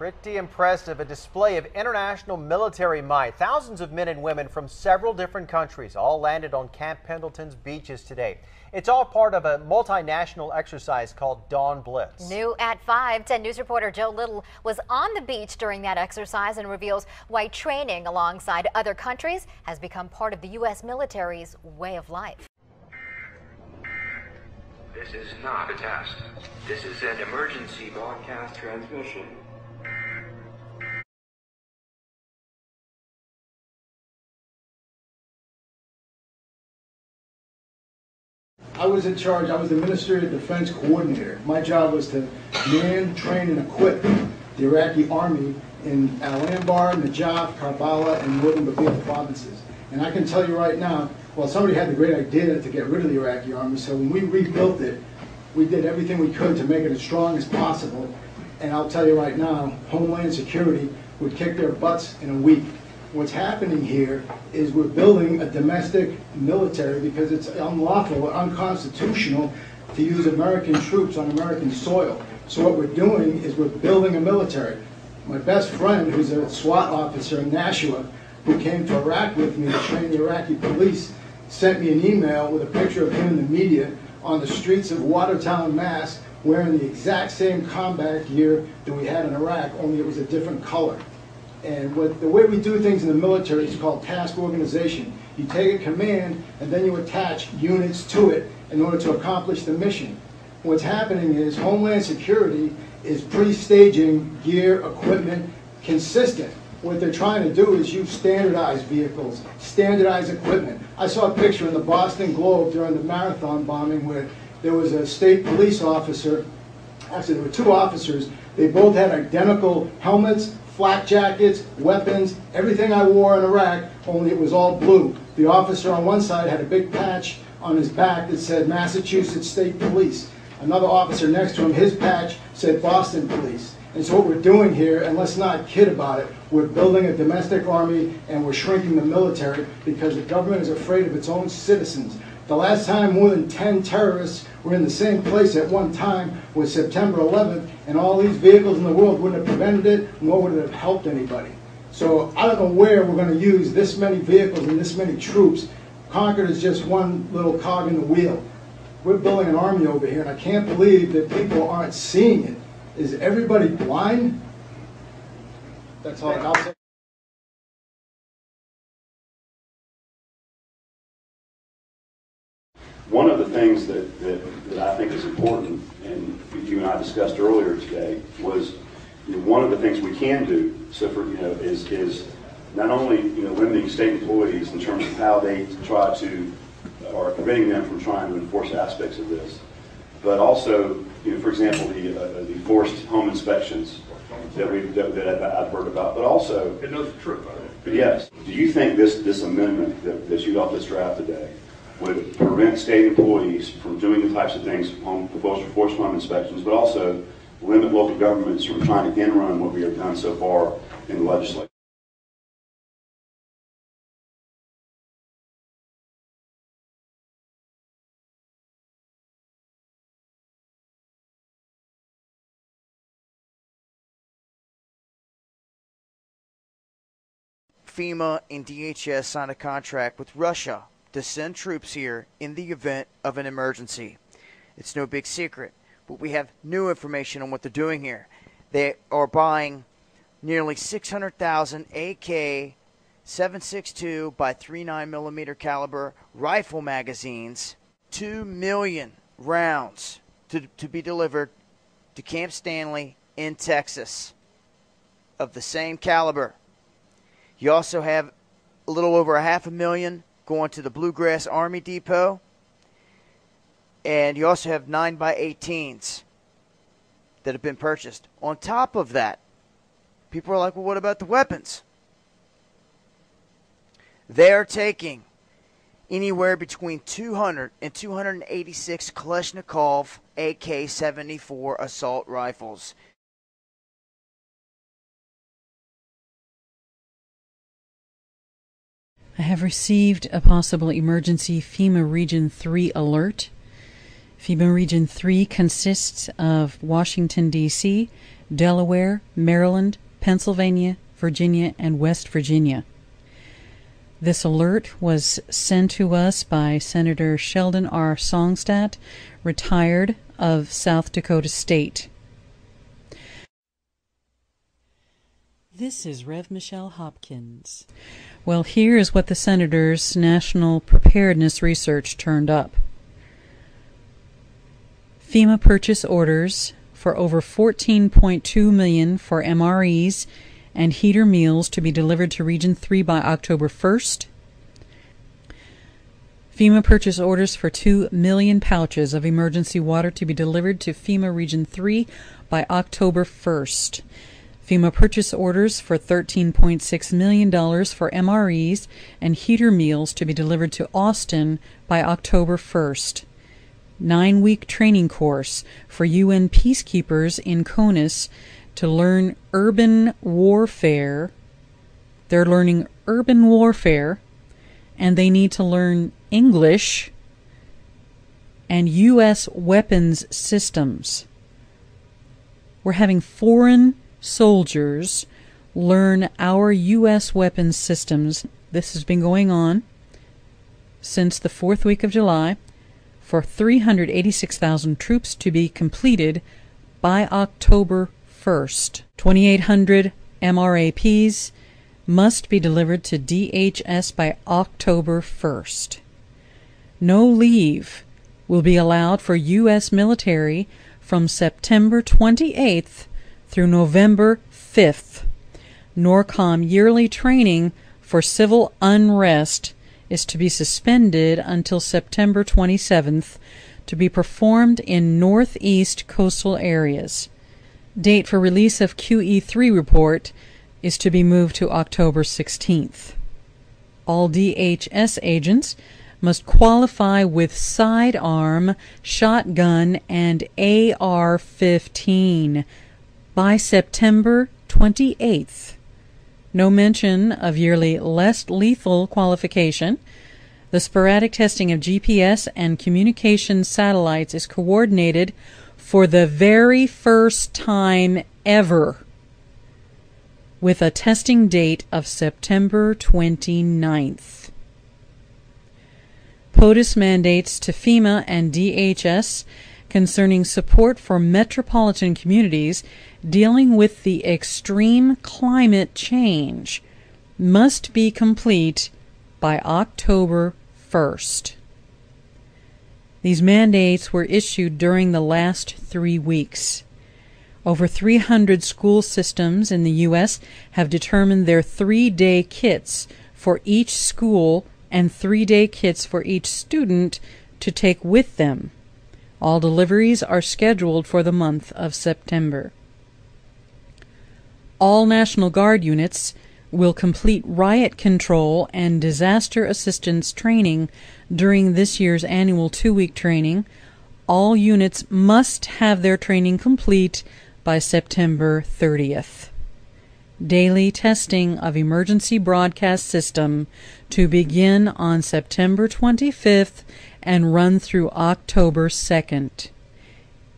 Pretty impressive, a display of international military might. Thousands of men and women from several different countries all landed on Camp Pendleton's beaches today. It's all part of a multinational exercise called Dawn Blitz. New at 5, 10 News reporter Joe Little was on the beach during that exercise and reveals why training alongside other countries has become part of the U.S. military's way of life. This is not a test. This is an emergency broadcast transmission. I was in charge. I was the Ministry of Defense coordinator. My job was to man, train, and equip the Iraqi army in Al-Anbar, Najaf, Karbala, and northern Babila provinces. And I can tell you right now, well, somebody had the great idea to get rid of the Iraqi army, so when we rebuilt it, we did everything we could to make it as strong as possible. And I'll tell you right now, Homeland Security would kick their butts in a week. What's happening here is we're building a domestic military because it's unlawful or unconstitutional to use American troops on American soil. So what we're doing is we're building a military. My best friend, who's a SWAT officer in Nashua, who came to Iraq with me to train the Iraqi police, sent me an email with a picture of him in the media on the streets of Watertown, Mass, wearing the exact same combat gear that we had in Iraq, only it was a different color. And the way we do things in the military is called task organization. You take a command and then you attach units to it in order to accomplish the mission. What's happening is Homeland Security is pre-staging gear, equipment, consistent. What they're trying to do is use standardized vehicles, standardized equipment. I saw a picture in the Boston Globe during the marathon bombing where there was a state police officer, actually there were two officers, they both had identical helmets, flak jackets, weapons, everything I wore in Iraq, only it was all blue. The officer on one side had a big patch on his back that said Massachusetts State Police. Another officer next to him, his patch said Boston Police. And so what we're doing here, and let's not kid about it, we're building a domestic army and we're shrinking the military because the government is afraid of its own citizens. The last time more than 10 terrorists were in the same place at one time was September 11th, and all these vehicles in the world wouldn't have prevented it, nor would it have helped anybody. So I don't know where we're going to use this many vehicles and this many troops. Concord is just one little cog in the wheel. We're building an army over here, and I can't believe that people aren't seeing it. Is everybody blind? That's all I'll say. One of the things that I think is important, and you and I discussed earlier today, was one of the things we can do. So for is not only limiting state employees in terms of how they try to, or preventing them from trying to enforce aspects of this, but also, for example, the forced home inspections that I've heard about, but also. It knows the truth. But yes, do you think this amendment that you got this draft today would prevent state employees from doing the types of things, forced home inspections, but also limit local governments from trying to end-run what we have done so far in the legislature? FEMA and DHS signed a contract with Russia to send troops here in the event of an emergency. It's no big secret, but we have new information on what they're doing here. They are buying nearly 600,000 AK-762 by 39mm caliber rifle magazines, 2 million rounds to be delivered to Camp Stanley in Texas of the same caliber. You also have a little over 500,000 going to the Bluegrass Army Depot. And you also have 9x18s that have been purchased. On top of that, people are like, well, what about the weapons? They're taking anywhere between 200 and 286 Kalashnikov AK-74 assault rifles. I have received a possible emergency FEMA Region 3 alert. FEMA Region 3 consists of Washington, D.C., Delaware, Maryland, Pennsylvania, Virginia, and West Virginia. This alert was sent to us by Senator Sheldon R. Songstadt, retired, of South Dakota State. This is Rev. Michelle Hopkins. Well, here is what the Senator's National Preparedness Research turned up. FEMA purchase orders for over $14.2 million for MREs and heater meals to be delivered to Region 3 by October 1st. FEMA purchase orders for 2 million pouches of emergency water to be delivered to FEMA Region 3 by October 1st. FEMA purchase orders for $13.6 million for MREs and heater meals to be delivered to Austin by October 1st. 9-week training course for UN peacekeepers in CONUS to learn urban warfare. They're learning urban warfare, and they need to learn English and U.S. weapons systems. We're having foreign soldiers learn our U.S. weapons systems. This has been going on since the 4th week of July for 386,000 troops to be completed by October 1st. 2,800 MRAPs must be delivered to DHS by October 1st. No leave will be allowed for U.S. military from September 28th through November 5th. NORCOM yearly training for civil unrest is to be suspended until September 27th to be performed in northeast coastal areas. Date for release of QE3 report is to be moved to October 16th. All DHS agents must qualify with sidearm, shotgun, and AR-15 by September 28th. No mention of yearly less lethal qualification. The sporadic testing of GPS and communication satellites is coordinated for the very first time ever with a testing date of September 29th. POTUS mandates to FEMA and DHS concerning support for metropolitan communities dealing with the extreme climate change must be complete by October 1st. These mandates were issued during the last 3 weeks. Over 300 school systems in the U.S. have determined their 3-day kits for each school and 3-day kits for each student to take with them. All deliveries are scheduled for the month of September. All National Guard units will complete riot control and disaster assistance training during this year's annual 2-week training. All units must have their training complete by September 30th. Daily testing of emergency broadcast system to begin on September 25th and run through October 2nd.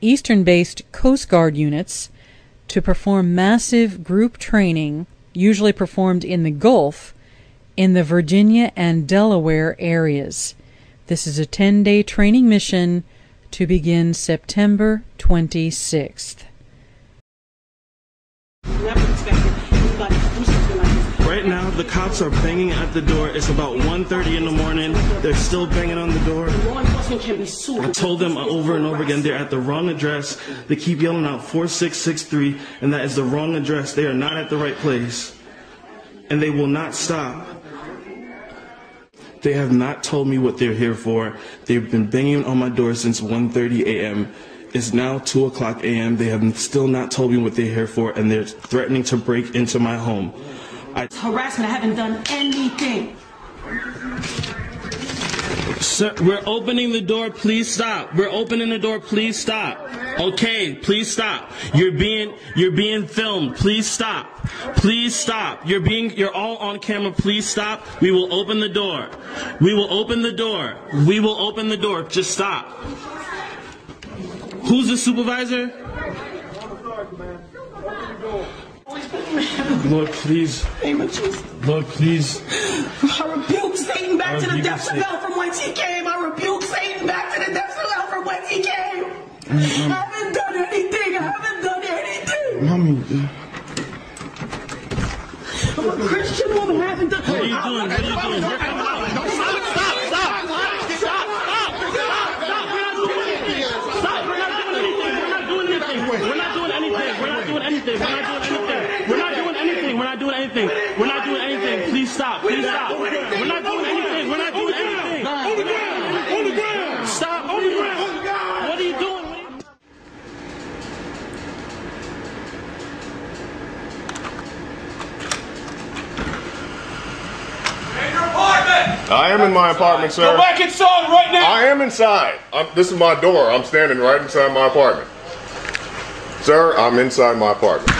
Eastern-based Coast Guard units to perform massive group training, usually performed in the Gulf, in the Virginia and Delaware areas. This is a 10-day training mission to begin September 26th. Right now, the cops are banging at the door. It's about 1:30 in the morning. They're still banging on the door. I told them over and over again they're at the wrong address. They keep yelling out 4663, and that is the wrong address. They are not at the right place. And they will not stop. They have not told me what they're here for. They've been banging on my door since 1:30 a.m. It's now 2 o'clock a.m. They have still not told me what they're here for, and they're threatening to break into my home. It's harassment. I haven't done anything. Sir, we're opening the door. Please stop. We're opening the door. Please stop. Okay, please stop. You're being filmed. Please stop. Please stop. You're all on camera. Please stop. We will open the door. We will open the door. We will open the door. Just stop. Who's the supervisor? Lord, please. Lord, please. I rebuke Satan back to the depths of hell from whence he came. I rebuke Satan back to the depths of hell from whence he came. I haven't done anything. I haven't done anything. Mommy. I'm a Christian woman. I haven't done What are you doing? What are you doing? We're not doing anything. We're not doing anything. We're not doing anything. Please stop. Please stop. We're not doing anything. We're not doing anything. On the ground. On the ground. Stop. On the ground. What are you doing? I am in my apartment, sir. Go back inside right now! I am inside. This is my door. I'm standing right inside my apartment. Sir, I'm inside my apartment.